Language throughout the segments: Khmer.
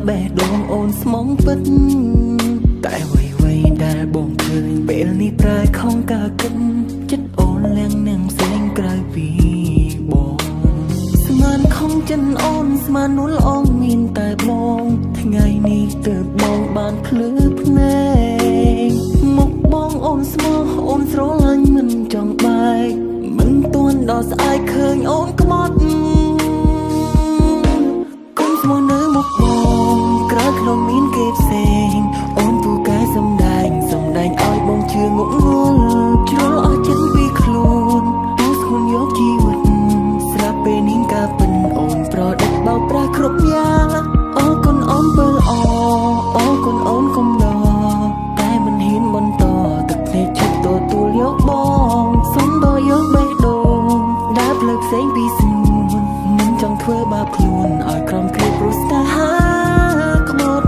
បេះដូងអូនស្មងពិតតែអ្វីដែលបងឃើញពេលនេះប្រែខំកាកិនចិត្តអូនលៀងនឹងផ្សេងក្រៅពីបងស្មានខំចិនអូនស្មាននួលអងមានតែបងថ្ងៃនេះទើបបងបានភ្លឺភ្នែកមុខបងអូនស្មោះអូនស្រឡាញ់មិនចង់បែកមិនទាន់ដល់ស្អែកឃើញអូនក្បត់គុំស្មោះនៅមុខបងក្រៅក្នុងមានគេផ្សេងអូនពូកែសំដែងឲ្យបងជឿងក់ងល់ជ្រុលអស់ចិត្តពីខ្លួនអូស្គនយកជីវិតស្រាប់ពេលនេះការពិនអូនប្រដេចបោកប្រាស់គ្រប់យ៉ាងអូគុណអូនបើល្អអូគុណអូនកុំដតែមិនហ៊ានបន្តទឹកភ្នែកឈប់ទទួលយកបងសុំដល់យកបេះដូងដើរផ្លូវផ្សេងពីស្នួនមិនចង់ធ្វើបាបខ្លួនឲ្យក្រំគ្រាព្រោះស្នេហាក្បត់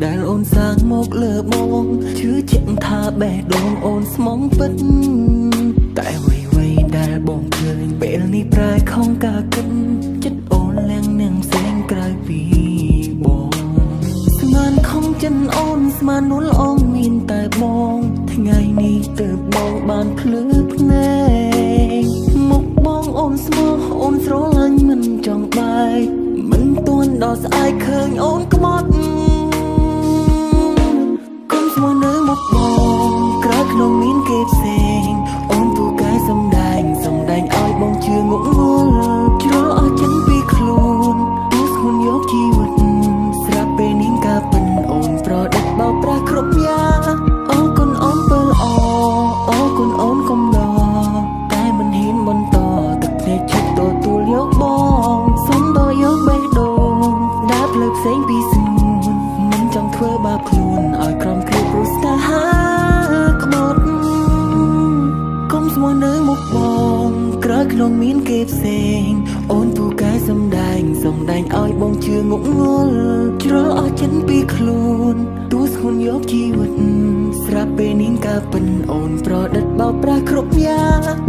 ដែលអូនសាងមកលើបងជឿជាក់ថាបេះដូងអូនស្មងពិតតែអ្វីដែលបងឃើញពេលនេះប្រែខំកាកិនចិត្តអូនលៀងនឹងផ្សេងក្រៅពីបងស្មានខំចិនអូនស្មាននួលអងមានតែបងថ្ងៃនេះទើបបងបានភ្លឺភ្នែកមុខបងអូនស្មោះអូនស្រឡាញ់មិនចង់បែកមិនទាន់ដល់ស្អែកឃើញអូនក្បត់នៅមុខបងក្រៅក្នុងមានគេផ្សេងអូនពូកែសំដែងឲ្យបងជឿងក់ងល់ជ្រុលអស់ចិត្តពីខ្លួនអូស្គនយកជីវិតស្រាប់ពេលនេះការពិនអូនប្រដេចបោកប្រាស់គ្រប់យ៉ាងអូគុណអូនបើល្អអូគុណអូនកុំដតែមិនហ៊ានបន្តទឹកភ្នែកឈប់ទទួលយកបងសុំដល់យកបេះដូងដើរផ្លូវផ្សេងពីស្នួនមិនចង់ធ្វើបាបខ្លួនឲ្យក្រំគ្រាព្រោះស្នេហាក្បត់គុំស្មោះនៅមុខបងក្រៅក្នុងមានគេផ្សេងអូនពូកែសំដែងឲ្យបងជឿងក់ងល់ជ្រុលអស់ចិត្តពីខ្លួនទូស្គនយកជីវិតស្រាប់ពេលនេះការពិនអូនប្រដិតបោកប្រាស់គ្រប់យ៉ាង